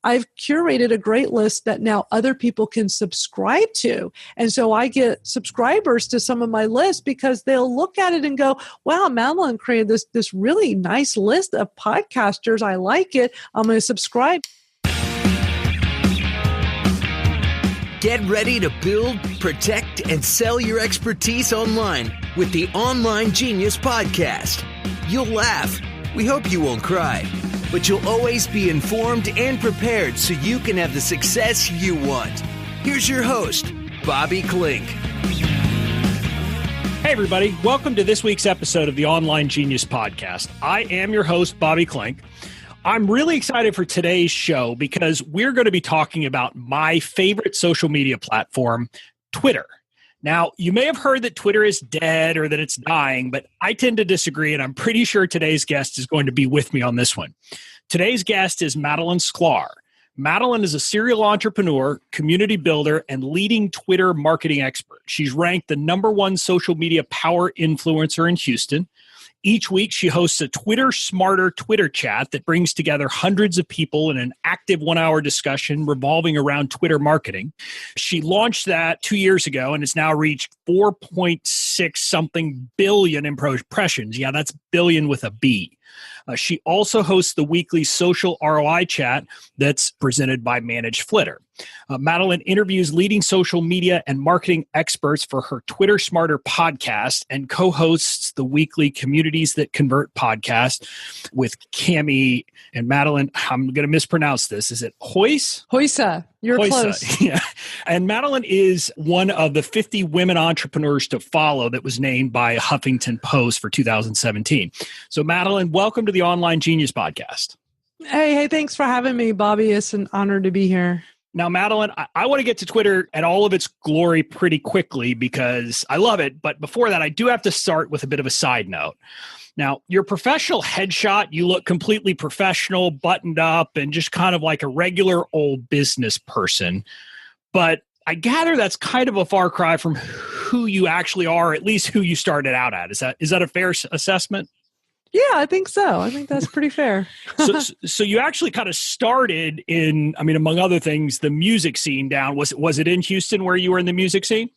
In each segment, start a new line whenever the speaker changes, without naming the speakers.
I've curated a great list that now other people can subscribe to. And so I get subscribers to some of my lists because they'll look at it and go, wow, Madalyn created this really nice list of podcasters. I like it. I'm going to subscribe.
Get ready to build, protect, and sell your expertise online with the Online Genius Podcast. You'll laugh. We hope you won't cry. But you'll always be informed and prepared so you can have the success you want. Here's your host, Bobby Klink.
Hey, everybody. Welcome to this week's episode of the Online Genius Podcast. I am your host, Bobby Klink. I'm really excited for today's show because we're going to be talking about my favorite social media platform, Twitter. Now, you may have heard that Twitter is dead or that it's dying, but I tend to disagree, and I'm pretty sure today's guest is going to be with me on this one. Today's guest is Madalyn Sklar. Madalyn is a serial entrepreneur, community builder, and leading Twitter marketing expert. She's ranked the #1 social media power influencer in Houston. Each week, she hosts a Twitter Smarter Twitter chat that brings together hundreds of people in an active 1-hour discussion revolving around Twitter marketing. She launched that 2 years ago and has now reached 4.6 something billion impressions. Yeah, that's billion with a B. She also hosts the weekly social ROI chat that's presented by Managed Flitter. Madalyn interviews leading social media and marketing experts for her Twitter Smarter podcast and co-hosts the weekly Communities That Convert podcast with Cami and Madalyn. I'm going to mispronounce this. Is it Hoyce?
Hoysa. You're
Hoysa.
Close.
Yeah. And Madalyn is one of the 50 women entrepreneurs to follow that was named by Huffington Post for 2017. So Madalyn, welcome to the Online Genius Podcast.
Hey, thanks for having me, Bobby. It's an honor to be here.
Now, Madalyn, I want to get to Twitter and all of its glory pretty quickly because I love it. But before that, I do have to start with a bit of a side note. Now, your professional headshot, you look completely professional, buttoned up, and just kind of like a regular old business person. But I gather that's kind of a far cry from who you actually are, or at least who you started out at. Is that a fair assessment?
Yeah, I think so. I think that's pretty fair.
So you actually kind of started in, I mean, among other things, the music scene down. Was it in Houston where you were in the music scene?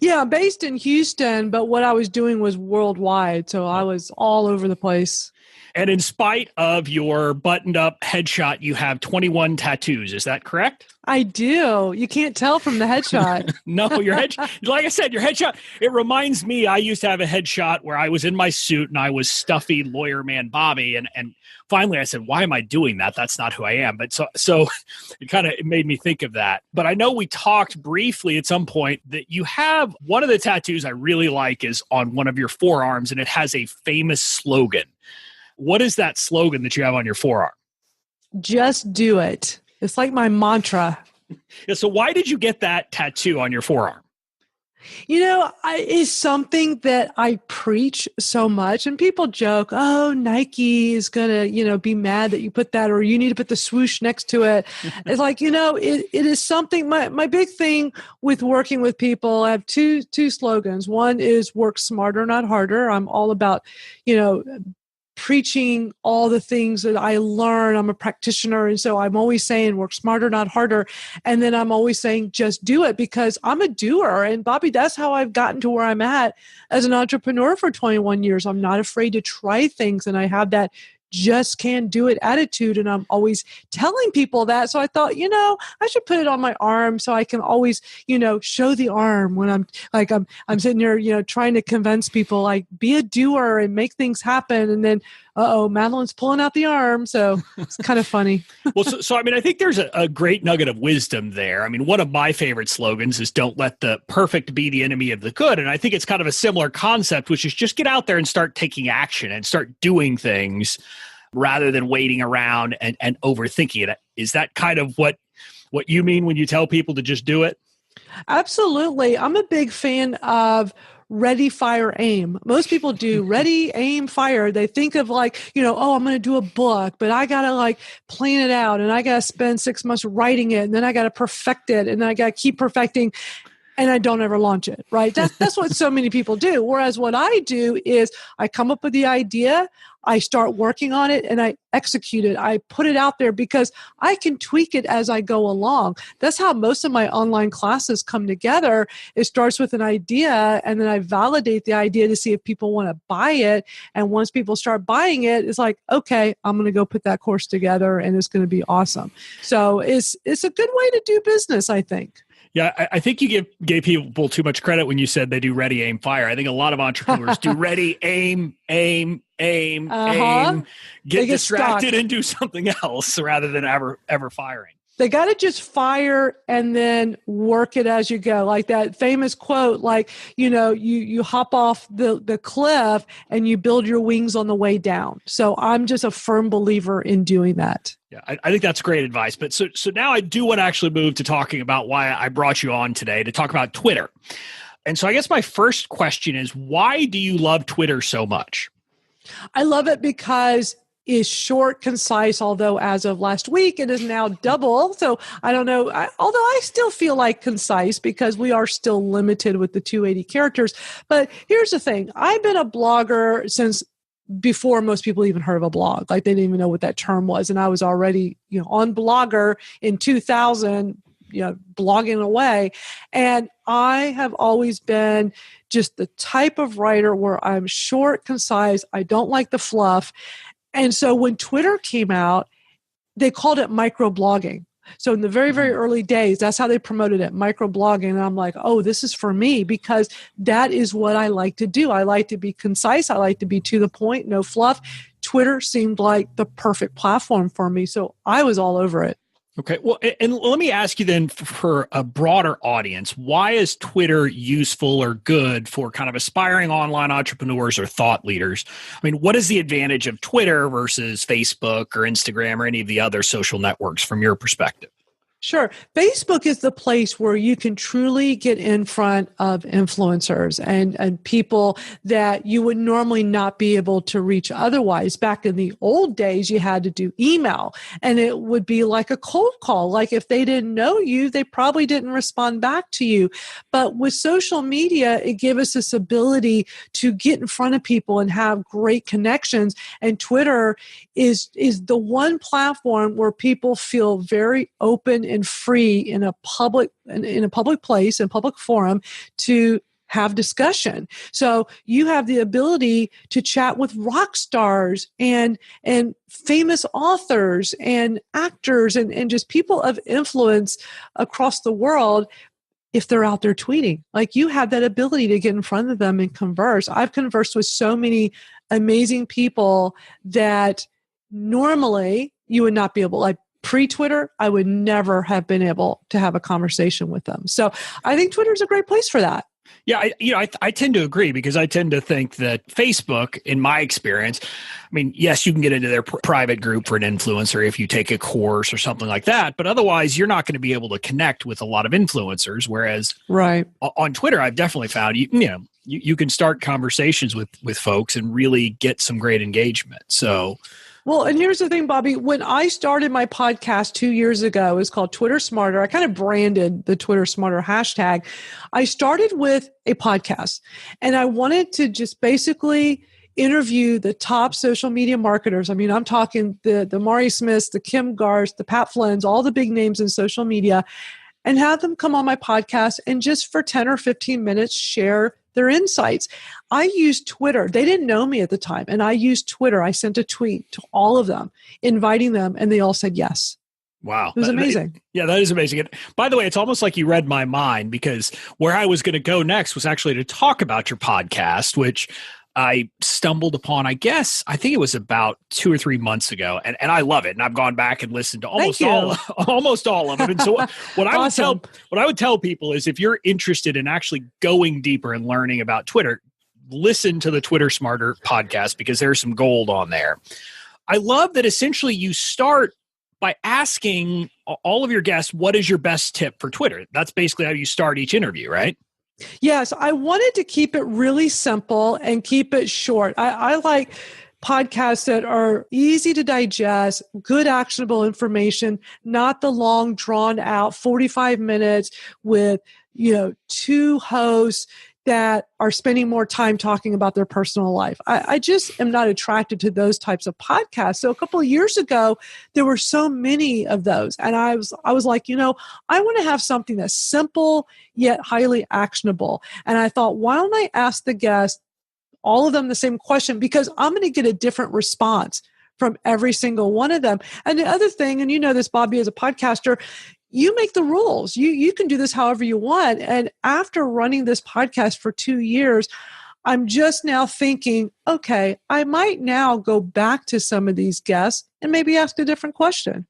Yeah, based in Houston, but what I was doing was worldwide. So I was all over the place.
And in spite of your buttoned up headshot, you have 21 tattoos. Is that correct?
I do. You can't tell from the headshot.
No, your headshot, like I said, your headshot, it reminds me, I used to have a headshot where I was in my suit and I was stuffy lawyer man Bobby. And finally I said, why am I doing that? That's not who I am. But so it made me think of that. But I know we talked briefly at some point that you have one of the tattoos I really like is on one of your forearms, and it has a famous slogan. What is that slogan that you have on your forearm?
Just do it. It's like my mantra.
Yeah, so why did you get that tattoo on your forearm?
You know, it's something that I preach so much, and people joke, oh, Nike is going to, be mad that you put that, or you need to put the swoosh next to it. It's like, it is something, my big thing with working with people, I have two slogans. One is work smarter, not harder. I'm all about, preaching all the things that I learn. I'm a practitioner. And so I'm always saying work smarter, not harder. And then I'm always saying, just do it, because I'm a doer. And Bobby, that's how I've gotten to where I'm at as an entrepreneur for 21 years. I'm not afraid to try things. And I have that just can't do it attitude. And I'm always telling people that. So I thought, I should put it on my arm so I can always, show the arm when I'm sitting there, trying to convince people, like, be a doer and make things happen. And then, Madalyn's pulling out the arm. So it's kind of funny.
Well, so I think there's a great nugget of wisdom there. I mean, one of my favorite slogans is don't let the perfect be the enemy of the good. And I think it's kind of a similar concept, which is just get out there and start taking action and start doing things rather than waiting around and overthinking it. Is that kind of what you mean when you tell people to just do it?
Absolutely. I'm a big fan of ready, fire, aim. Most people do ready, aim, fire. They think of I'm going to do a book, but I got to plan it out, and I got to spend 6 months writing it, and then I got to perfect it, and then I got to keep perfecting. and I don't ever launch it, right? That's what so many people do. Whereas what I do is I come up with the idea, I start working on it, and I execute it. I put it out there because I can tweak it as I go along. That's how most of my online classes come together. It starts with an idea, and then I validate the idea to see if people want to buy it. And once people start buying it, it's like, okay, I'm going to go put that course together, and it's going to be awesome. So it's a good way to do business, I think.
Yeah, I think you gave people too much credit when you said they do ready, aim, fire. I think a lot of entrepreneurs do ready, aim, get distracted and do something else rather than ever firing.
They got to just fire and then work it as you go. Like that famous quote, like, you hop off the cliff and you build your wings on the way down. So I'm just a firm believer in doing that.
Yeah, I think that's great advice. But so now I do want to actually move to talking about why I brought you on today to talk about Twitter. And so I guess my first question is, why do you love Twitter so much?
I love it because it's short, concise, although as of last week, it is now double. So I don't know, although I still feel like concise because we are still limited with the 280 characters. But here's the thing. I've been a blogger since before most people even heard of a blog. Like they didn't even know what that term was. And I was already, on Blogger in 2000, blogging away. And I have always been just the type of writer where I'm short, concise. I don't like the fluff. And so when Twitter came out, they called it microblogging. So in the very, very early days, that's how they promoted it, microblogging. And I'm like, oh, this is for me because that is what I like to do. I like to be concise. I like to be to the point, no fluff. Twitter seemed like the perfect platform for me. So I was all over it.
Okay. Well, and let me ask you then for a broader audience, why is Twitter useful or good for kind of aspiring online entrepreneurs or thought leaders? I mean, what is the advantage of Twitter versus Facebook or Instagram or any of the other social networks from your perspective?
Sure. Facebook is the place where you can truly get in front of influencers and people that you would normally not be able to reach otherwise. Back in the old days, you had to do email and it would be like a cold call. Like if they didn't know you, they probably didn't respond back to you. But with social media, it gave us this ability to get in front of people and have great connections. And Twitter is the one platform where people feel very open and free in a public place and public forum to have discussion. So you have the ability to chat with rock stars and famous authors and actors and just people of influence across the world if they're out there tweeting. Like you have that ability to get in front of them and converse. I've conversed with so many amazing people that normally you would not be able, like pre-Twitter, I would never have been able to have a conversation with them. So I think Twitter is a great place for that.
Yeah, I tend to agree because I tend to think that Facebook, in my experience, I mean, yes, you can get into their private group for an influencer if you take a course or something like that, but otherwise you're not going to be able to connect with a lot of influencers. Whereas
right
on Twitter, I've definitely found you can start conversations with folks and really get some great engagement. So.
Well, and here's the thing, Bobby. When I started my podcast 2 years ago, it was called Twitter Smarter. I kind of branded the Twitter Smarter hashtag. I started with a podcast, and I wanted to just basically interview the top social media marketers. I mean, I'm talking the Mari Smiths, the Kim Garst, the Pat Flynn's, all the big names in social media, and have them come on my podcast and just for 10 or 15 minutes share their insights. I used Twitter. They didn't know me at the time. And I used Twitter. I sent a tweet to all of them, inviting them, and they all said yes.
Wow.
It was amazing.
That is amazing. By the way, it's almost like you read my mind because where I was going to go next was actually to talk about your podcast, which I stumbled upon, I think it was about 2 or 3 months ago. And I love it. And I've gone back and listened to almost all of it. And so what I would tell people is if you're interested in actually going deeper and learning about Twitter, listen to the Twitter Smarter podcast because there's some gold on there. I love that essentially you start by asking all of your guests, what is your best tip for Twitter? That's basically how you start each interview, right?
Yes, I wanted to keep it really simple and keep it short. I like podcasts that are easy to digest, good actionable information, not the long drawn out 45 minutes with, two hosts that are spending more time talking about their personal life. I just am not attracted to those types of podcasts. So a couple of years ago, there were so many of those. And I was like, I want to have something that's simple, yet highly actionable. And I thought, why don't I ask the guests, all of them the same question, because I'm going to get a different response from every single one of them. And the other thing, and you know this, Bobby, as a podcaster, you make the rules. You can do this however you want. And after running this podcast for 2 years, I'm just now thinking, okay, I might now go back to some of these guests and maybe ask a different question,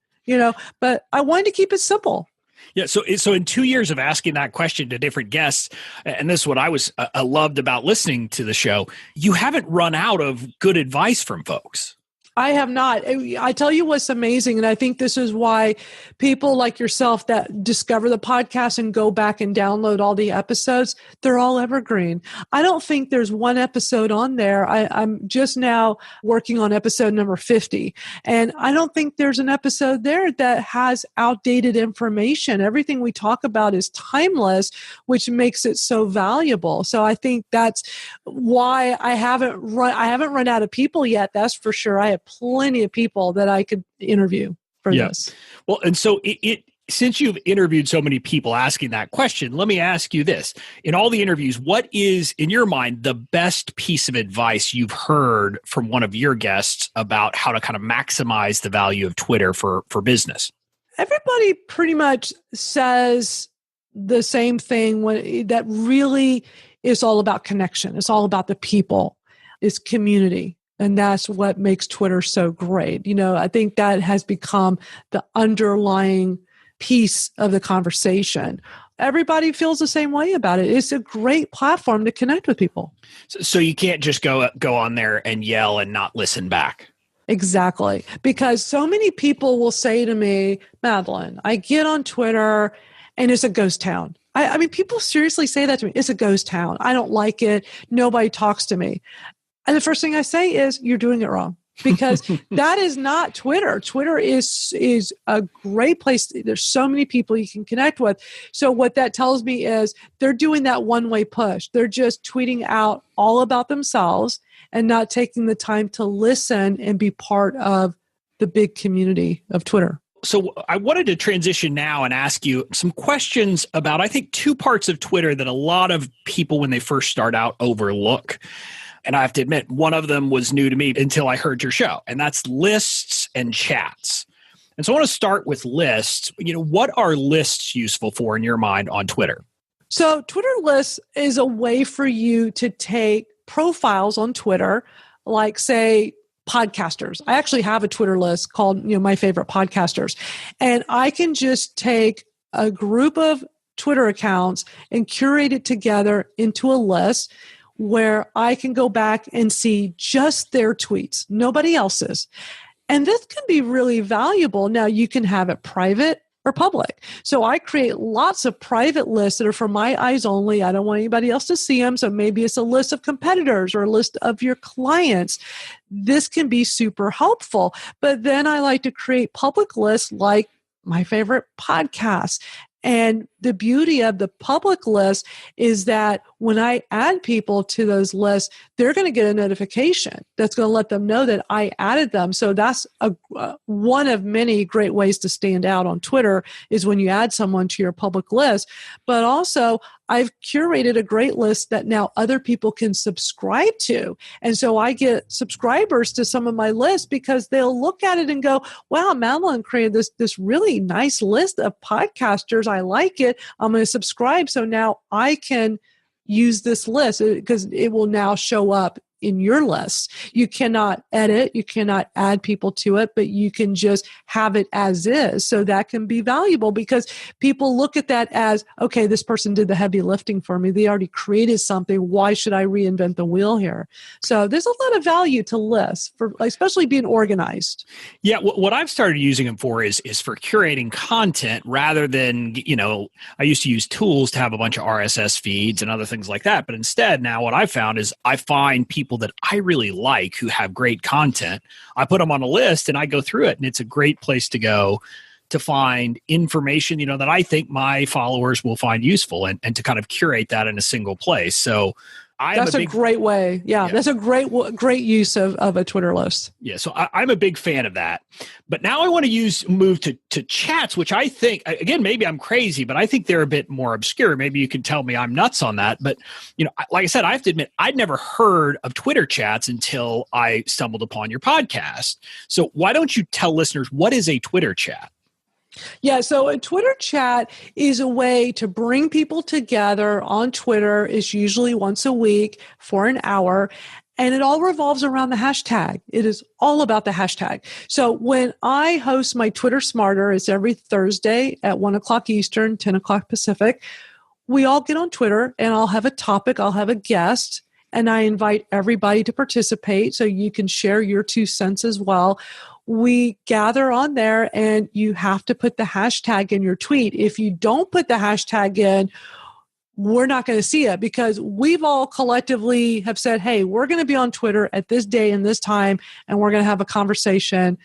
but I wanted to keep it simple.
Yeah. So in 2 years of asking that question to different guests, and this is what I loved about listening to the show, you haven't run out of good advice from folks.
I have not. I tell you what's amazing, and I think this is why people like yourself that discover the podcast and go back and download all the episodes, they're all evergreen. I don't think there's one episode on there. I'm just now working on episode number 50, and I don't think there's an episode there that has outdated information. Everything we talk about is timeless, which makes it so valuable. So I think that's why I haven't run out of people yet. That's for sure. I have plenty of people that I could interview for this.
Well, and so since you've interviewed so many people asking that question, let me ask you this. In all the interviews, what is, in your mind, the best piece of advice you've heard from one of your guests about how to kind of maximize the value of Twitter for business?
Everybody pretty much says the same thing that really is all about connection. It's all about the people. It's community. And that's what makes Twitter so great. I think that has become the underlying piece of the conversation. Everybody feels the same way about it. It's a great platform to connect with people.
So you can't just go on there and yell and not listen back.
Exactly. Because so many people will say to me, Madalyn, I get on Twitter and it's a ghost town. I mean, people seriously say that to me. It's a ghost town. I don't like it. Nobody talks to me. And the first thing I say is, you're doing it wrong, because that is not Twitter. Twitter is a great place. There's so many people you can connect with. So what that tells me is they're doing that one-way push. They're just tweeting out all about themselves and not taking the time to listen and be part of the big community of Twitter.
So I wanted to transition now and ask you some questions about, I think, two parts of Twitter that a lot of people, when they first start out, overlook. And I have to admit, one of them was new to me until I heard your show, and that's lists and chats. And so I want to start with lists. What are lists useful for in your mind on Twitter?
So Twitter lists is a way for you to take profiles on Twitter, like, say, podcasters. I actually have a Twitter list called, my favorite podcasters. And I can just take a group of Twitter accounts and curate it together into a list where I can go back and see just their tweets, nobody else's. And this can be really valuable. Now, you can have it private or public. So I create lots of private lists that are for my eyes only. I don't want anybody else to see them. So maybe it's a list of competitors or a list of your clients. This can be super helpful. But then I like to create public lists like my favorite podcasts. And the beauty of the public list is that when I add people to those lists, they're going to get a notification that's going to let them know that I added them. So that's one of many great ways to stand out on Twitter, is when you add someone to your public list. But also, I've curated a great list that now other people can subscribe to. And so I get subscribers to some of my lists because they'll look at it and go, wow, Madalyn created this really nice list of podcasters. I like it. I'm going to subscribe. So now I can use this list because it will now show up in your list. You cannot edit, you cannot add people to it, but you can just have it as is. So that can be valuable because people look at that as, okay, this person did the heavy lifting for me. They already created something. Why should I reinvent the wheel here? So there's a lot of value to lists, for especially being organized.
Yeah, what I've started using them for is for curating content rather than, I used to use tools to have a bunch of RSS feeds and other things like that. But instead, now what I've found is I find people people that I really like who have great content. I put them on a list and I go through it, and it's a great place to go to find information, that I think my followers will find useful, and to kind of curate that in a single place. So
that's a great way. Yeah, that's a great use of a Twitter list.
Yeah, so I'm a big fan of that. But now I want to move to chats, which I think, again, maybe I'm crazy, but I think they're a bit more obscure. Maybe you can tell me I'm nuts on that. But, like I said, I have to admit, I'd never heard of Twitter chats until I stumbled upon your podcast. So why don't you tell listeners, what is a Twitter chat?
Yeah, so a Twitter chat is a way to bring people together on Twitter. It's usually once a week for an hour, and it all revolves around the hashtag. It is all about the hashtag. So when I host my Twitter Smarter, it's every Thursday at 1 o'clock Eastern, 10 o'clock Pacific. We all get on Twitter, and I'll have a topic, I'll have a guest, and I invite everybody to participate so you can share your 2 cents as well. We gather on there, and you have to put the hashtag in your tweet. If you don't put the hashtag in, we're not going to see it, because we've all collectively have said, hey, we're going to be on Twitter at this day and this time, and we're going to have a conversation.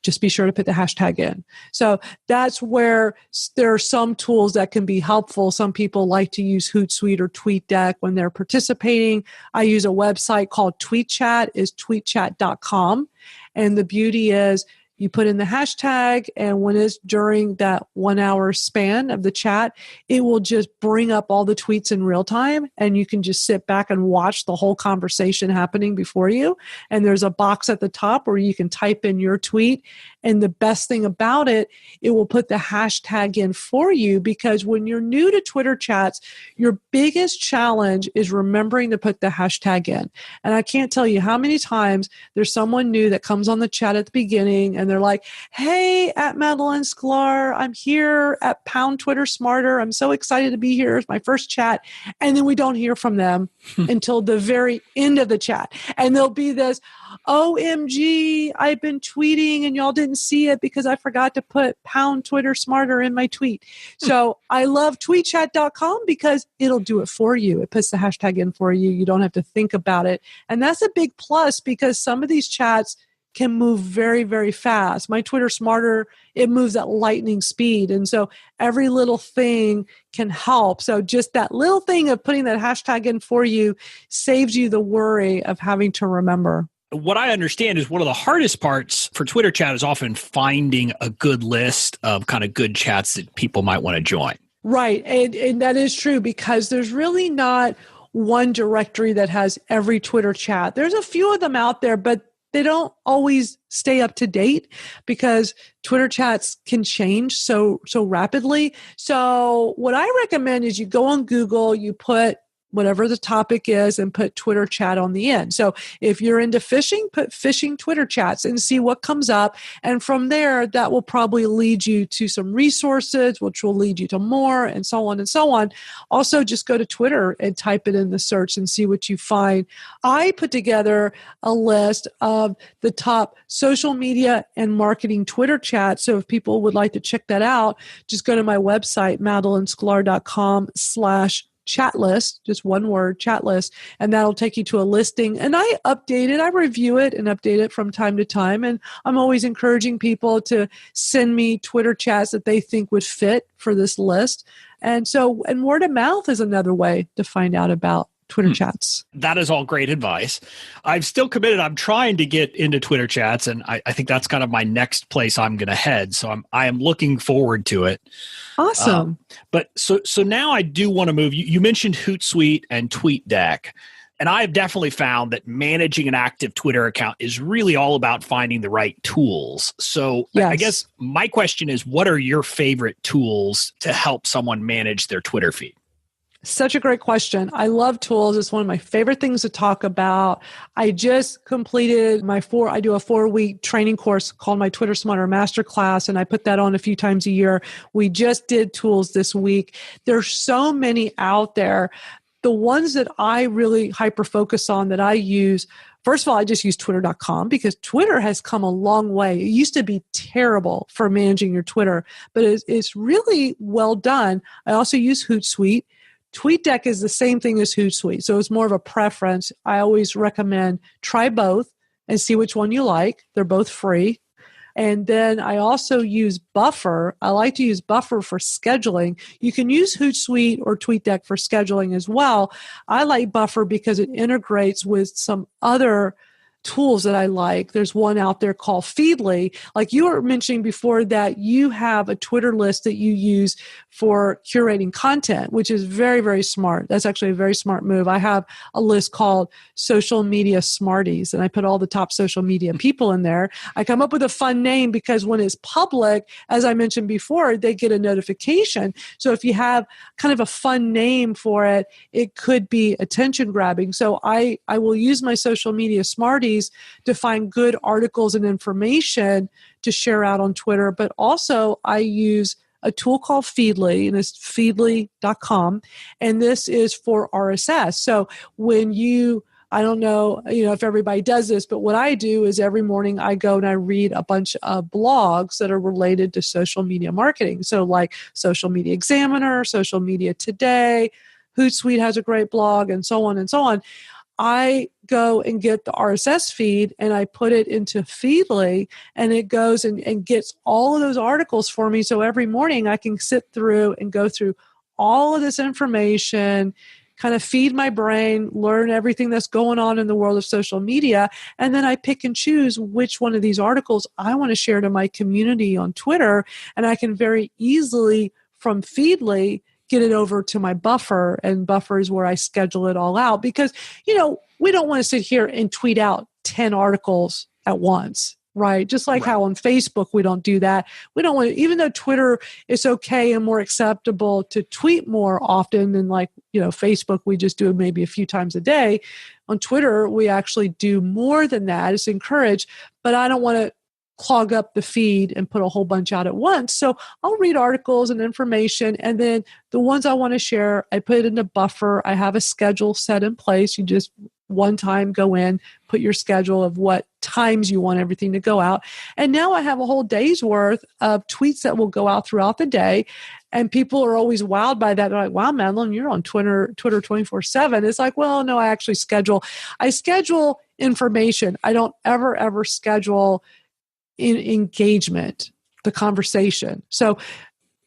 Just be sure to put the hashtag in. So that's where there are some tools that can be helpful. Some people like to use Hootsuite or TweetDeck when they're participating. I use a website called TweetChat, is tweetchat.com. And the beauty is you put in the hashtag, and when it's during that 1 hour span of the chat, it will just bring up all the tweets in real time, and you can just sit back and watch the whole conversation happening before you. And there's a box at the top where you can type in your tweet. And the best thing about it, it will put the hashtag in for you, because when you're new to Twitter chats, your biggest challenge is remembering to put the hashtag in. And I can't tell you how many times there's someone new that comes on the chat at the beginning, and they're like, hey, at Madalyn Sklar, I'm here at Pound Twitter Smarter. I'm so excited to be here. It's my first chat. And then we don't hear from them until the very end of the chat. And there'll be this, OMG, I've been tweeting and y'all didn't see it because I forgot to put Pound Twitter Smarter in my tweet. So I love tweetchat.com because it'll do it for you. It puts the hashtag in for you. You don't have to think about it. And that's a big plus, because some of these chats can move very, very fast. My Twitter Smarter, it moves at lightning speed. And so every little thing can help. So just that little thing of putting that hashtag in for you saves you the worry of having to remember.
What I understand is one of the hardest parts for Twitter chat is often finding a good list of kind of good chats that people might want to join.
Right. And that is true, because there's really not one directory that has every Twitter chat. There's a few of them out there, but they don't always stay up to date, because Twitter chats can change so rapidly. So what I recommend is you go on Google, you put whatever the topic is, and put Twitter chat on the end. So if you're into fishing, put fishing Twitter chats and see what comes up. And from there, that will probably lead you to some resources, which will lead you to more, and so on and so on. Also, just go to Twitter and type it in the search and see what you find. I put together a list of the top social media and marketing Twitter chats. So if people would like to check that out, just go to my website, madalynsklar.com/chat list, just one word, chat list, and that'll take you to a listing. And I update it, I review it and update it from time to time. And I'm always encouraging people to send me Twitter chats that they think would fit for this list. And so, and word of mouth is another way to find out about Twitter chats.
That is all great advice. I'm still committed. I'm trying to get into Twitter chats, and I think that's kind of my next place I'm going to head. So I am looking forward to it.
Awesome.
But so now I do want to move. You mentioned Hootsuite and TweetDeck, and I've definitely found that managing an active Twitter account is really all about finding the right tools. So yes. I guess my question is, what are your favorite tools to help someone manage their Twitter feed?
Such a great question. I love tools. It's one of my favorite things to talk about. I just completed I do a 4-week training course called my Twitter Smarter Masterclass, and I put that on a few times a year. We just did tools this week. There's so many out there. The ones that I really hyper-focus on that I use, first of all, I just use twitter.com, because Twitter has come a long way. It used to be terrible for managing your Twitter, but it's really well done. I also use Hootsuite. TweetDeck is the same thing as Hootsuite. So it's more of a preference. I always recommend try both and see which one you like. They're both free. And then I also use Buffer. I like to use Buffer for scheduling. You can use Hootsuite or TweetDeck for scheduling as well. I like Buffer because it integrates with some other tools that I like. There's one out there called Feedly. Like you were mentioning before that you have a Twitter list that you use for curating content, which is very, very smart. That's actually a very smart move. I have a list called Social Media Smarties, and I put all the top social media people in there. I come up with a fun name because when it's public, as I mentioned before, they get a notification. So if you have kind of a fun name for it, it could be attention grabbing. So I will use my Social Media Smarties to find good articles and information to share out on Twitter. But also I use a tool called Feedly, and it's feedly.com. And this is for RSS. So when I don't know, if everybody does this, but what I do is every morning I go and I read a bunch of blogs that are related to social media marketing. So like Social Media Examiner, Social Media Today, Hootsuite has a great blog, and so on and so on. I go and get the RSS feed and I put it into Feedly, and it goes and gets all of those articles for me. So every morning I can sit through and go through all of this information, kind of feed my brain, learn everything that's going on in the world of social media. And then I pick and choose which one of these articles I want to share to my community on Twitter. And I can very easily from Feedly get it over to my Buffer, and Buffer is where I schedule it all out because, we don't want to sit here and tweet out 10 articles at once, right? Just like how on Facebook, we don't do that. We don't want to, even though Twitter is okay and more acceptable to tweet more often than Facebook, we just do it maybe a few times a day. On Twitter, we actually do more than that. It's encouraged, but I don't want to clog up the feed and put a whole bunch out at once. So I'll read articles and information, and then the ones I want to share, I put it in a Buffer. I have a schedule set in place. You just one time go in, put your schedule of what times you want everything to go out. And now I have a whole day's worth of tweets that will go out throughout the day. And people are always wowed by that. They're like, wow, Madalyn, you're on Twitter 24/7. It's like, well, no, I schedule information. I don't ever schedule in engagement, the conversation. So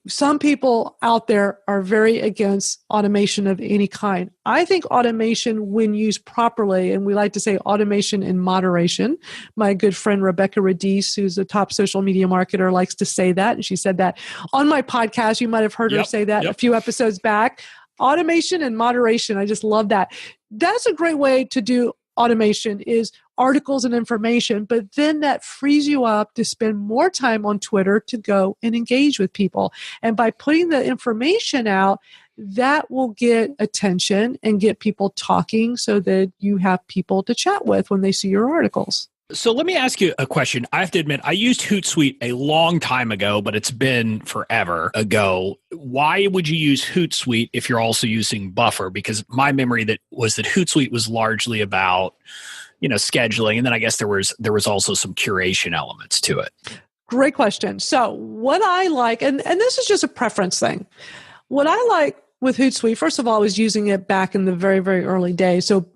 some people out there are very against automation of any kind. I think automation, when used properly, and we like to say automation in moderation. My good friend Rebecca Radice, who's a top social media marketer, likes to say that. And she said that on my podcast. You might have heard her say that a few episodes back. Automation and moderation. I just love that. That's a great way to do automation, is articles and information, but then that frees you up to spend more time on Twitter to go and engage with people. And by putting the information out, that will get attention and get people talking so that you have people to chat with when they see your articles.
So let me ask you a question. I have to admit, I used Hootsuite a long time ago, but it's been forever ago. Why would you use Hootsuite if you're also using Buffer? Because my memory was that Hootsuite was largely about, scheduling, and then I guess there was also some curation elements to it.
Great question. So what I like, and this is just a preference thing. What I like with Hootsuite, first of all, I was using it back in the very, very early days. So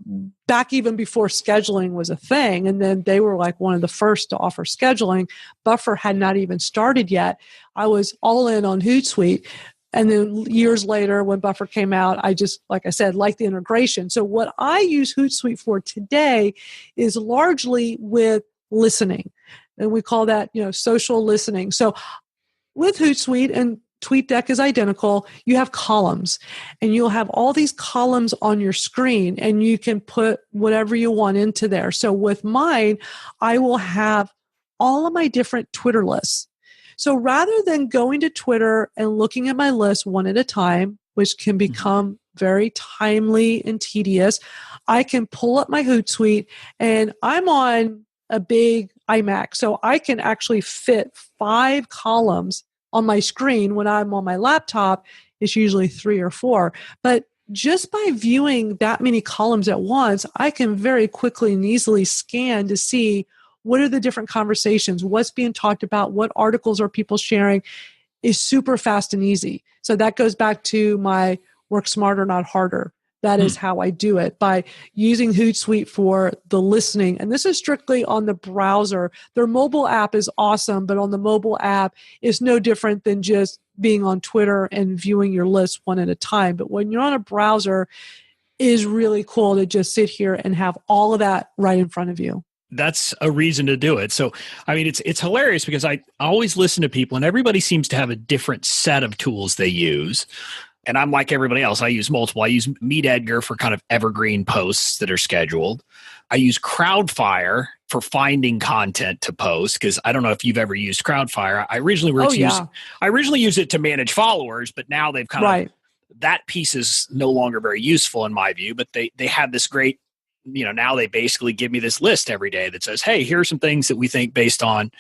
back even before scheduling was a thing. And then they were like one of the first to offer scheduling. Buffer had not even started yet. I was all in on Hootsuite. And then years later, when Buffer came out, I just, like I said, like the integration. So what I use Hootsuite for today is largely with listening. And we call that, social listening. So with Hootsuite, and TweetDeck is identical, you have columns, and you'll have all these columns on your screen, and you can put whatever you want into there. So with mine, I will have all of my different Twitter lists. So rather than going to Twitter and looking at my list one at a time, which can become very timely and tedious, I can pull up my Hootsuite, and I'm on a big iMac. So I can actually fit 5 columns on my screen. When I'm on my laptop, it's usually 3 or 4. But just by viewing that many columns at once, I can very quickly and easily scan to see what are the different conversations, what's being talked about, what articles are people sharing, is super fast and easy. So that goes back to my work smarter, not harder. That is how I do it, by using Hootsuite for the listening. And this is strictly on the browser. Their mobile app is awesome, but on the mobile app, it's no different than just being on Twitter and viewing your list one at a time. But when you're on a browser, it is really cool to just sit here and have all of that right in front of you.
That's a reason to do it. So, I mean, it's hilarious because I always listen to people and everybody seems to have a different set of tools they use. And I'm like everybody else. I use multiple. I use Meet Edgar for kind of evergreen posts that are scheduled. I use Crowdfire for finding content to post, because I don't know if you've ever used Crowdfire. I originally used it to manage followers, but now they've kind of, that piece is no longer very useful in my view. But they have this great, now they basically give me this list every day that says, hey, here are some things that we think based on,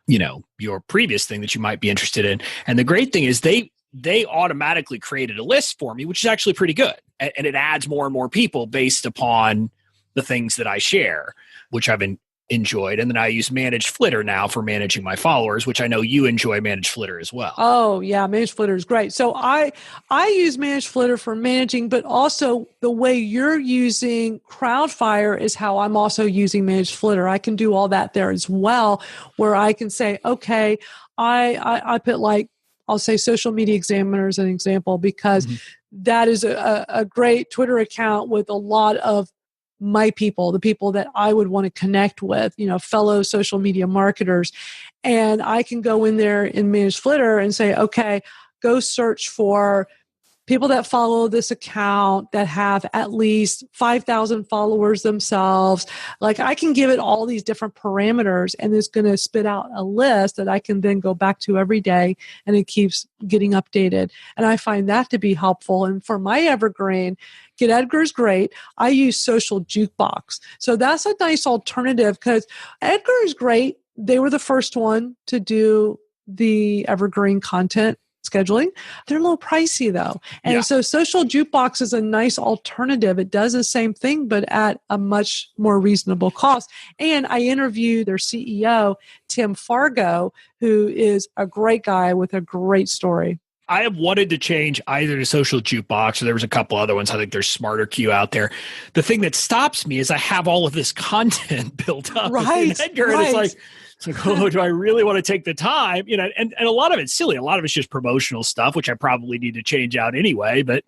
your previous thing that you might be interested in. And the great thing is they automatically created a list for me, which is actually pretty good. And it adds more and more people based upon the things that I share, which I've enjoyed. And then I use Managed Flitter now for managing my followers, which I know you enjoy Managed Flitter as well.
Oh yeah. Managed Flitter is great. So I use Managed Flitter for managing, but also the way you're using Crowdfire is how I'm also using Managed Flitter. I can do all that there as well, where I can say, okay, I put like, I'll say Social Media Examiner as an example, because that is a great Twitter account with a lot of my people, the people that I would want to connect with, fellow social media marketers. And I can go in there in Managed Flitter and say, okay, go search for people that follow this account that have at least 5,000 followers themselves. Like, I can give it all these different parameters, and it's going to spit out a list that I can then go back to every day, and it keeps getting updated. And I find that to be helpful. And for my evergreen, Get Edgar is great. I use Social Jukebox. So that's a nice alternative, because Edgar is great. They were the first one to do the evergreen content scheduling. They're a little pricey though. And so Social Jukebox is a nice alternative. It does the same thing, but at a much more reasonable cost. And I interviewed their CEO, Tim Fargo, who is a great guy with a great story.
I have wanted to change either to Social Jukebox, or there was a couple other ones. I think there's Smarter Q out there. The thing that stops me is I have all of this content built up in Edgar, and it's like, oh, do I really want to take the time? And a lot of it's silly. A lot of it's just promotional stuff, which I probably need to change out anyway. But,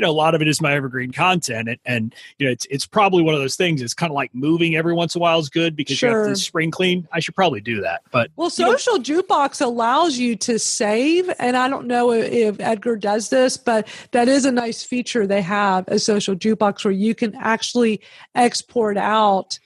a lot of it is my evergreen content. And it's probably one of those things. It's kind of like moving every once in a while is good, because you have to spring clean. I should probably do that. But
Social Jukebox allows you to save. And I don't know if Edgar does this, but that is a nice feature they have, a Social Jukebox, where you can actually export out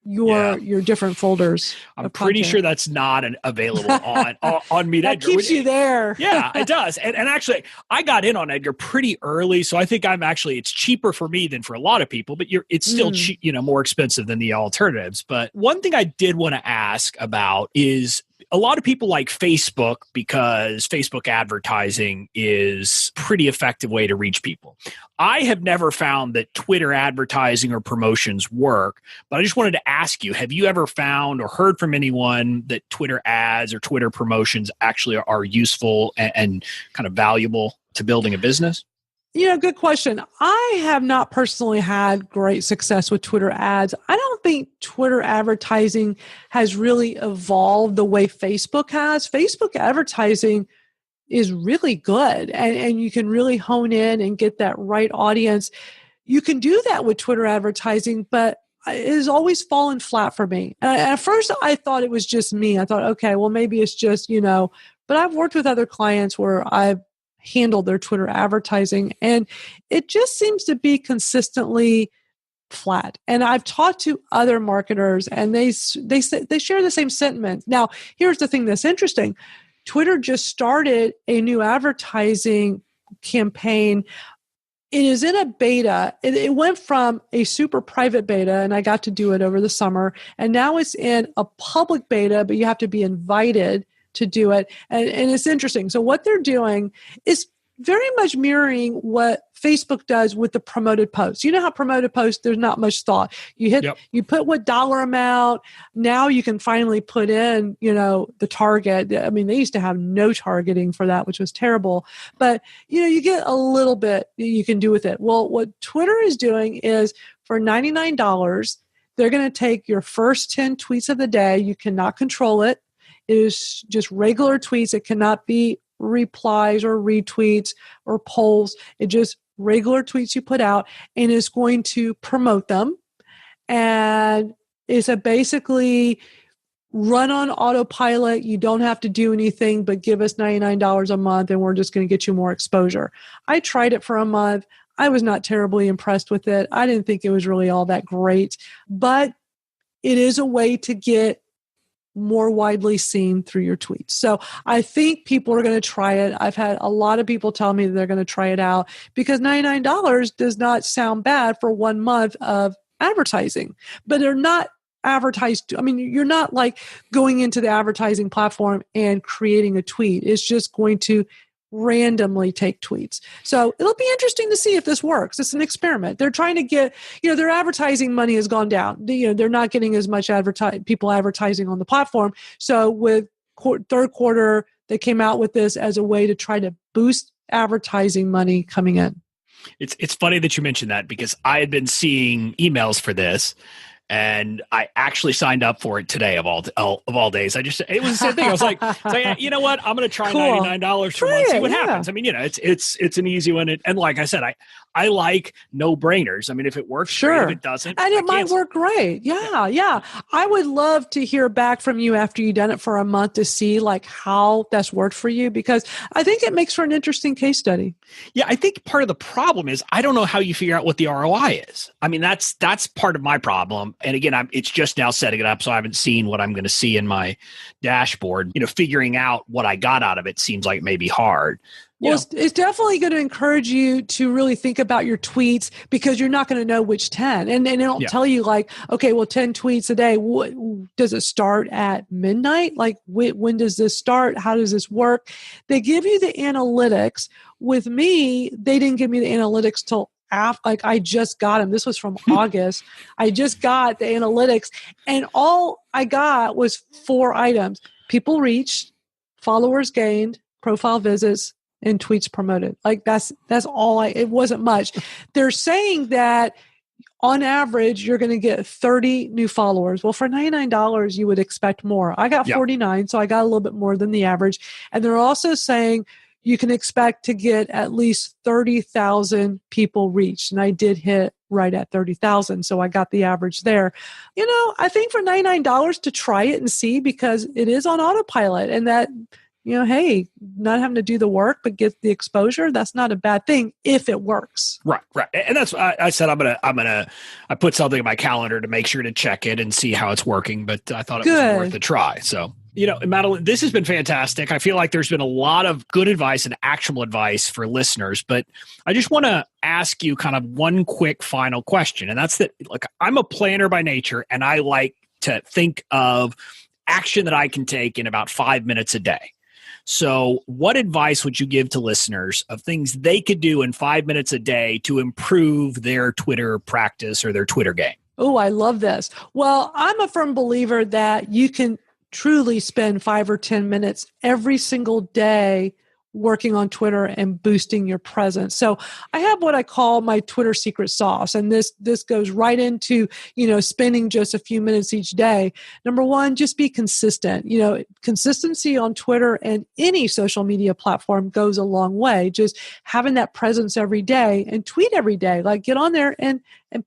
your different folders.
I'm pretty sure that's not available on Meet Edgar.
That keeps you there.
Yeah, it does. And actually, I got in on Edgar pretty early, so I think it's cheaper for me than for a lot of people, but it's still more expensive than the alternatives. But one thing I did want to ask about is, a lot of people like Facebook because Facebook advertising is a pretty effective way to reach people. I have never found that Twitter advertising or promotions work, but I just wanted to ask you, have you ever found or heard from anyone that Twitter ads or Twitter promotions actually are useful and kind of valuable to building a business?
Good question. I have not personally had great success with Twitter ads. I don't think Twitter advertising has really evolved the way Facebook has. Facebook advertising is really good, and you can really hone in and get that right audience. You can do that with Twitter advertising, but it has always fallen flat for me. And at first, I thought it was just me. I thought, okay, well, maybe it's just, but I've worked with other clients where I've handled their Twitter advertising, and it just seems to be consistently flat. And I've talked to other marketers, and they share the same sentiment. Now, here's the thing that's interesting. Twitter just started a new advertising campaign. It is in a beta. It went from a super private beta, and I got to do it over the summer, and now it's in a public beta, but you have to be invited to do it. And it's interesting. So what they're doing is very much mirroring what Facebook does with the promoted posts. You know how promoted posts, there's not much thought. You put what dollar amount. Now you can finally put in, the target. I mean, they used to have no targeting for that, which was terrible. But, you get a little bit you can do with it. Well, what Twitter is doing is for $99, they're going to take your first 10 tweets of the day. You cannot control it. It is just regular tweets. It cannot be replies or retweets or polls. It just regular tweets you put out, and it's going to promote them. And it's a basically run on autopilot. You don't have to do anything but give us $99 a month, and we're just going to get you more exposure. I tried it for a month. I was not terribly impressed with it. I didn't think it was really all that great, but it is a way to get more widely seen through your tweets. So I think people are going to try it. I've had a lot of people tell me that they're going to try it out because $99 does not sound bad for 1 month of advertising, but they're not advertised. I mean, you're not like going into the advertising platform and creating a tweet. It's just going to randomly take tweets. So it'll be interesting to see if this works. It's an experiment. They're trying to get, their advertising money has gone down. They're not getting as much people advertising on the platform. So with third quarter, they came out with this as a way to try to boost advertising money coming in.
It's funny that you mentioned that because I had been seeing emails for this. And I actually signed up for it today of all days. It was the same thing. I was like, you know what? I'm going to try $99 for a month, see what happens. I mean, it's an easy one. And like I said, I like no brainers. I mean, if it works,
sure.
Great. If it doesn't,
and it might work great. Yeah. I would love to hear back from you after you've done it for a month to see like how that's worked for you, because I think it makes for an interesting case study.
Yeah. I think part of the problem is I don't know how you figure out what the ROI is. I mean, that's part of my problem. And again, it's just now setting it up, so I haven't seen what I'm going to see in my dashboard. Figuring out what I got out of it seems like it may be hard.
Well, it's definitely going to encourage you to really think about your tweets, because you're not going to know which 10. And they don't tell you like, okay, well, 10 tweets a day. Does it start at midnight? Like when does this start? How does this work? They give you the analytics. With me, they didn't give me the analytics till I just got them. This was from August. I just got the analytics, and all I got was 4 items: people reached, followers gained, profile visits, and tweets promoted. Like that's all it wasn't much. They're saying that on average, you're going to get 30 new followers. Well, for $99, you would expect more. I got 49, so I got a little bit more than the average. And they're also saying you can expect to get at least 30,000 people reached. And I did hit right at 30,000. So I got the average there. I think for $99 to try it and see, because it is on autopilot, and that, hey, not having to do the work, but get the exposure. That's not a bad thing if it works. Right.
And that's, I said, I put something in my calendar to make sure to check it and see how it's working, but I thought it was worth a try. So, Madalyn, this has been fantastic. I feel like there's been a lot of good advice and actionable advice for listeners, but I just want to ask you kind of one quick final question. And that's that, like, I'm a planner by nature, and I like to think of action that I can take in about 5 minutes a day. So what advice would you give to listeners of things they could do in 5 minutes a day to improve their Twitter practice or their Twitter game?
Oh, I love this. Well, I'm a firm believer that you can truly spend 5 or 10 minutes every single day working on Twitter and boosting your presence. So I have what I call my Twitter secret sauce. And this goes right into, spending just a few minutes each day. Number one, just be consistent. Consistency on Twitter and any social media platform goes a long way. Just having that presence every day and tweet every day. Like, get on there and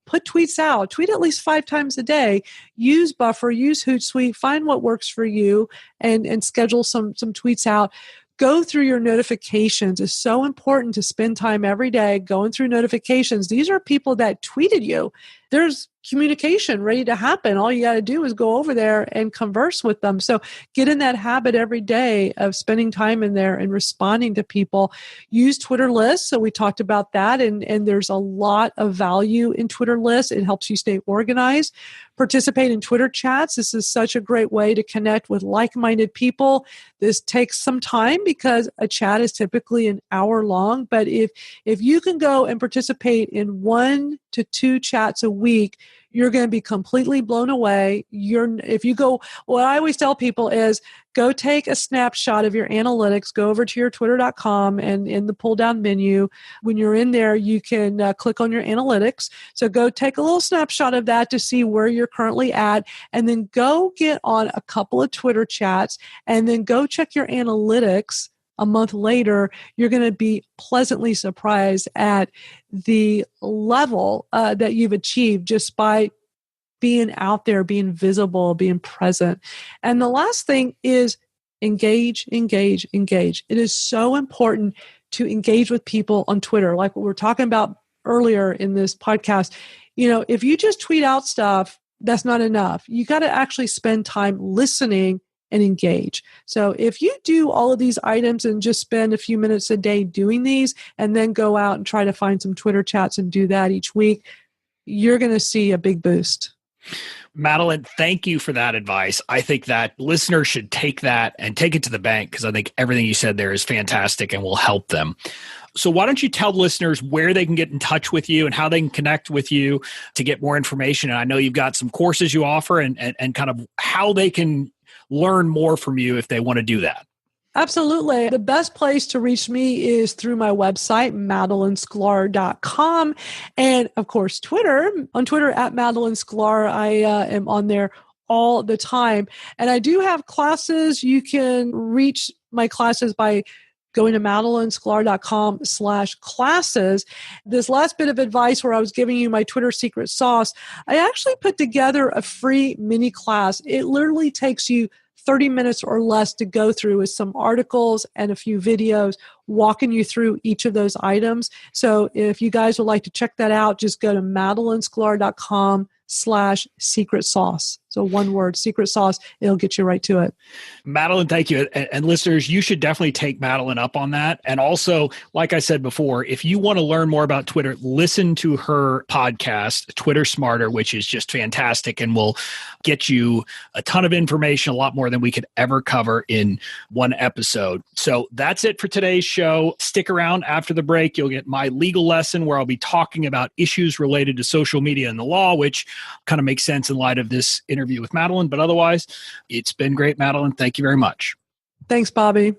put tweets out. Tweet at least 5 times a day. Use Buffer, use Hootsuite, find what works for you, and schedule some tweets out. Go through your notifications. It's so important to spend time every day going through notifications. These are people that tweeted you. There's communication ready to happen. All you got to do is go over there and converse with them. So get in that habit every day of spending time in there and responding to people. Use Twitter lists. So we talked about that. And there's a lot of value in Twitter lists. It helps you stay organized. participate in Twitter chats. This is such a great way to connect with like-minded people. This takes some time because a chat is typically an hour long. But if you can go and participate in 1 to 2 chats a week, you're going to be completely blown away. If you go, what I always tell people is go take a snapshot of your analytics, go over to your twitter.com, and in the pull down menu, when you're in there, you can click on your analytics. So go take a little snapshot of that to see where you're currently at, and then go get on a couple of Twitter chats, and then go check your analytics. A month later, you're going to be pleasantly surprised at the level that you've achieved just by being out there, being visible, being present. And the last thing is engage, engage, engage. It is so important to engage with people on Twitter, like what we were talking about earlier in this podcast. If you just tweet out stuff, that's not enough. You got to actually spend time listening and engage. So if you do all of these items and just spend a few minutes a day doing these, and then go out and try to find some Twitter chats and do that each week, you're going to see a big boost.
Madalyn, thank you for that advice. I think that listeners should take that and take it to the bank, because I think everything you said there is fantastic and will help them. So why don't you tell listeners where they can get in touch with you and how they can connect with you to get more information? And I know you've got some courses you offer, and kind of how they can learn more from you if they want to do that.
Absolutely. The best place to reach me is through my website, MadalynSklar.com. And of course, Twitter. On Twitter at Madalyn Sklar. I am on there all the time. And I do have classes. You can reach my classes by going to MadalynSklar.com/classes. This last bit of advice where I was giving you my Twitter secret sauce, I actually put together a free mini class. It literally takes you 30 minutes or less to go through, with some articles and a few videos walking you through each of those items. So if you guys would like to check that out, just go to MadalynSklar.com/secret sauce. So one word, secret sauce, it'll get you right to it.
Madalyn, thank you. And listeners, you should definitely take Madalyn up on that. And also, like I said before, if you want to learn more about Twitter, listen to her podcast, Twitter Smarter, which is just fantastic and will get you a ton of information, a lot more than we could ever cover in one episode. So that's it for today's show. Stick around after the break. You'll get my legal lesson where I'll be talking about issues related to social media and the law, which kind of makes sense in light of this interview with Madalyn. But otherwise, it's been great, Madalyn. Thank you very much.
Thanks, Bobby.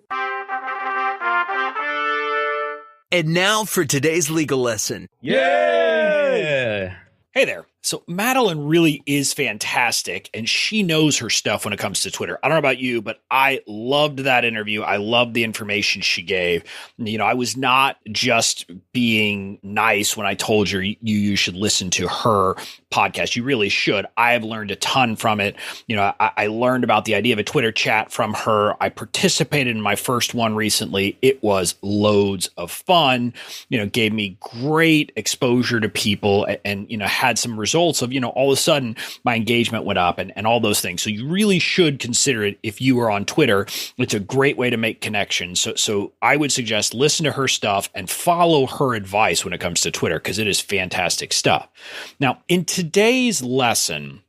And now for today's legal lesson.
Yay! Hey there. So Madalyn really is fantastic, and she knows her stuff when it comes to Twitter. I don't know about you, but I loved that interview. I loved the information she gave. I was not just being nice when I told you should listen to her podcast. You really should. I have learned a ton from it. I learned about the idea of a Twitter chat from her. I participated in my first one recently. It was loads of fun. Gave me great exposure to people, and had some results of, all of a sudden my engagement went up and all those things. So you really should consider it if you are on Twitter. It's a great way to make connections. So I would suggest listen to her stuff and follow her advice when it comes to Twitter, because it is fantastic stuff. Now, in today's lesson,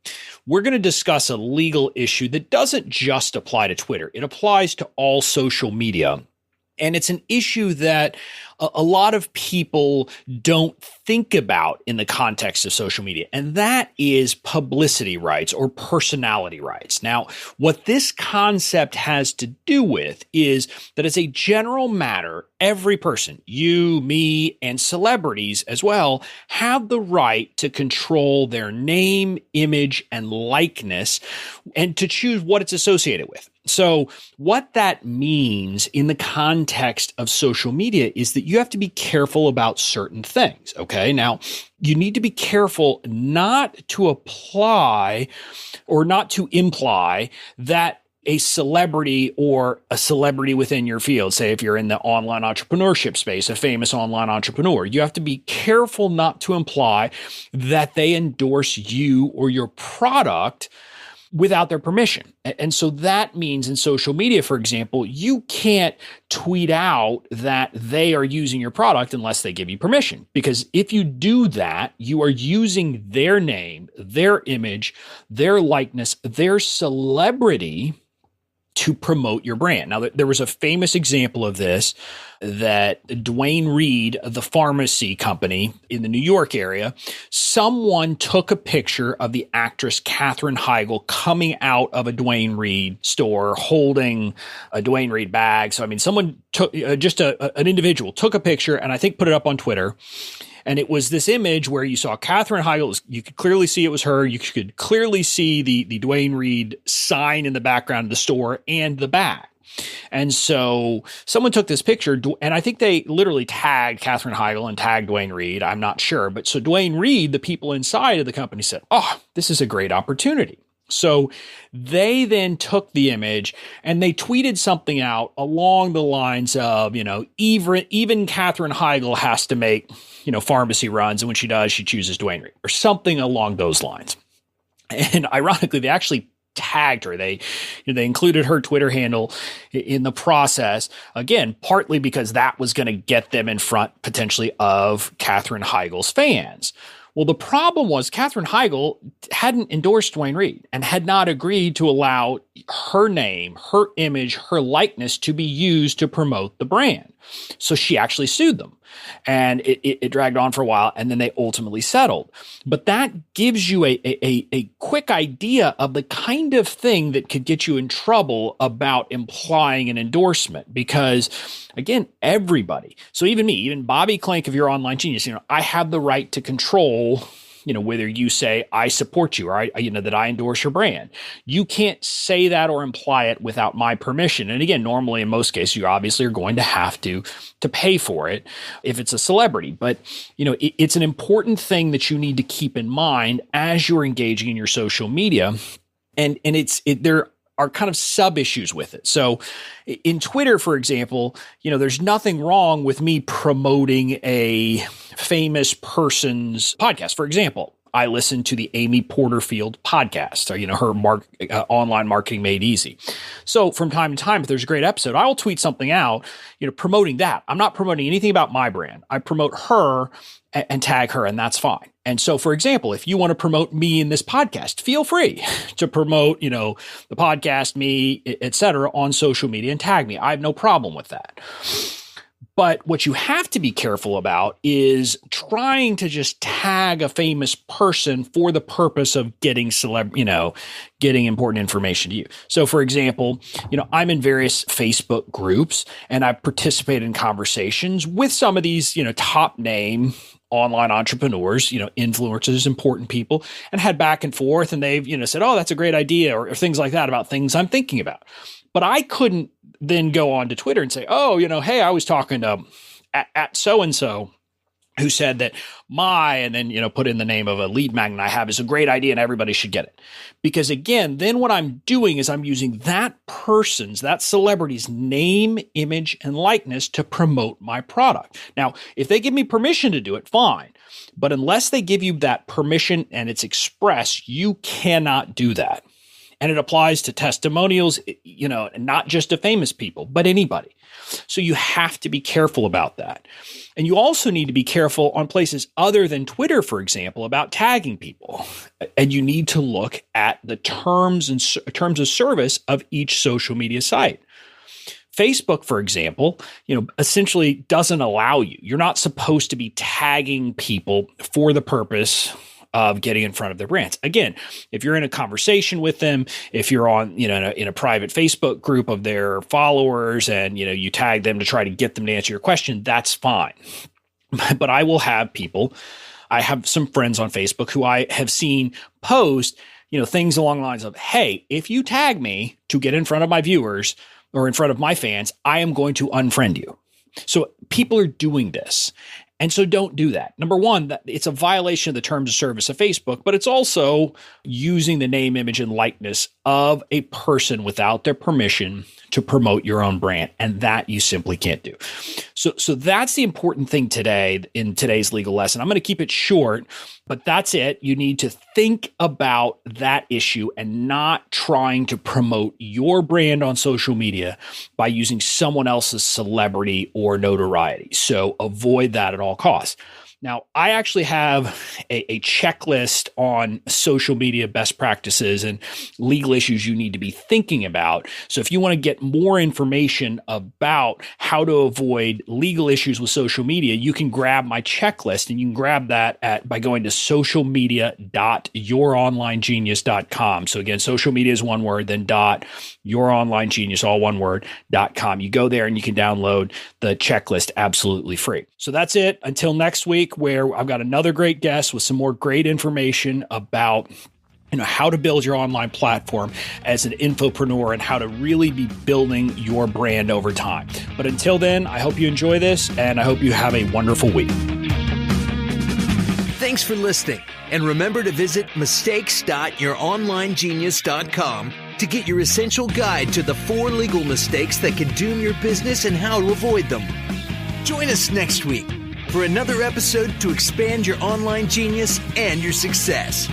we're going to discuss a legal issue that doesn't just apply to Twitter. It applies to all social media. And it's an issue that a lot of people don't think about in the context of social media, and that is publicity rights or personality rights. Now, what this concept has to do with is that as a general matter, every person, you, me, and celebrities as well, have the right to control their name, image, and likeness, and to choose what it's associated with. So what that means in the context of social media is that you have to be careful about certain things, okay? Now, you need to be careful not to apply or not to imply that a celebrity or a celebrity within your field, say if you're in the online entrepreneurship space, a famous online entrepreneur, you have to be careful not to imply that they endorse you or your product without their permission. And so that means in social media, for example, you can't tweet out that they are using your product unless they give you permission. Because if you do that, you are using their name, their image, their likeness, their celebrity to promote your brand. Now, there was a famous example of this that Duane Reade, the pharmacy company in the New York area, someone took a picture of the actress Katherine Heigl coming out of a Duane Reade store holding a Duane Reade bag. So, I mean, someone took an individual took a picture and I think put it up on Twitter. And it was this image where you saw Katherine Heigl. You could clearly see it was her. You could clearly see the Duane Reade sign in the background of the store and the bag. And so someone took this picture, and I think they literally tagged Katherine Heigl and tagged Duane Reade. I'm not sure. But so Duane Reade, the people inside of the company said, oh, this is a great opportunity. So they then took the image and they tweeted something out along the lines of, even Katherine Heigl has to make, pharmacy runs. And when she does, she chooses Duane Reade or something along those lines. And ironically, they actually tagged her. They included her Twitter handle in the process, again, partly because that was going to get them in front potentially of Katherine Heigl's fans. Well, the problem was Katherine Heigl hadn't endorsed Duane Reade and had not agreed to allow her name, her image, her likeness to be used to promote the brand. So she actually sued them. And it dragged on for a while, and then they ultimately settled. But that gives you a quick idea of the kind of thing that could get you in trouble about implying an endorsement. Because, again, everybody, so even me, even Bobby Clank of Your Online Genius, I have the right to control whether you say I support you or that I endorse your brand. You can't say that or imply it without my permission. And again, normally in most cases, you obviously are going to have to pay for it if it's a celebrity. But it's an important thing that you need to keep in mind as you're engaging in your social media. And there are kind of sub issues with it. So in Twitter, for example, there's nothing wrong with me promoting a famous person's podcast. For example, I listen to the Amy Porterfield podcast, her online marketing made easy. So from time to time, if there's a great episode, I will tweet something out, promoting that. I'm not promoting anything about my brand. I promote her and tag her, and that's fine. And so, for example, if you want to promote me in this podcast, feel free to promote, the podcast, me, et cetera, on social media and tag me. I have no problem with that. But what you have to be careful about is trying to just tag a famous person for the purpose of getting getting important information to you. So, for example, I'm in various Facebook groups and I've participated in conversations with some of these, top name online entrepreneurs, influencers, important people, and had back and forth. And they've, said, oh, that's a great idea or things like that about things I'm thinking about. But I couldn't then go on to Twitter and say, oh, hey, I was talking to at so-and-so who said that and then, put in the name of a lead magnet I have is a great idea and everybody should get it. Because again, then what I'm doing is I'm using that celebrity's name, image, and likeness to promote my product. Now, if they give me permission to do it, fine. But unless they give you that permission and it's express, you cannot do that. And it applies to testimonials, not just to famous people, but anybody. So you have to be careful about that. And you also need to be careful on places other than Twitter, for example, about tagging people. And you need to look at the terms of service of each social media site. Facebook, for example, essentially doesn't allow you. You're not supposed to be tagging people for the purpose of getting in front of their brands. Again, if you're in a conversation with them, if you're on, in a private Facebook group of their followers and, you tag them to try to get them to answer your question, that's fine. But I will have I have some friends on Facebook who I have seen post, things along the lines of, hey, if you tag me to get in front of my viewers or in front of my fans, I am going to unfriend you. So people are doing this. And so don't do that. Number one, it's a violation of the terms of service of Facebook, but it's also using the name, image, and likeness of a person without their permission to promote your own brand. And that you simply can't do. So that's the important thing today in today's legal lesson. I'm going to keep it short, but that's it. You need to think about that issue and not trying to promote your brand on social media by using someone else's celebrity or notoriety. So avoid that at all costs. Now, I actually have a checklist on social media best practices and legal issues you need to be thinking about. So if you want to get more information about how to avoid legal issues with social media, you can grab my checklist, and you can grab that by going to socialmedia.youronlinegenius.com. So again, social media is one word, then .youronlinegenius, all one word, .com. You go there and you can download the checklist absolutely free. So that's it. Until next week, where I've got another great guest with some more great information about how to build your online platform as an infopreneur and how to really be building your brand over time. But until then, I hope you enjoy this, and I hope you have a wonderful week.
Thanks for listening. And remember to visit mistakes.youronlinegenius.com to get your essential guide to the 4 legal mistakes that can doom your business and how to avoid them. Join us next week for another episode to expand your online genius and your success.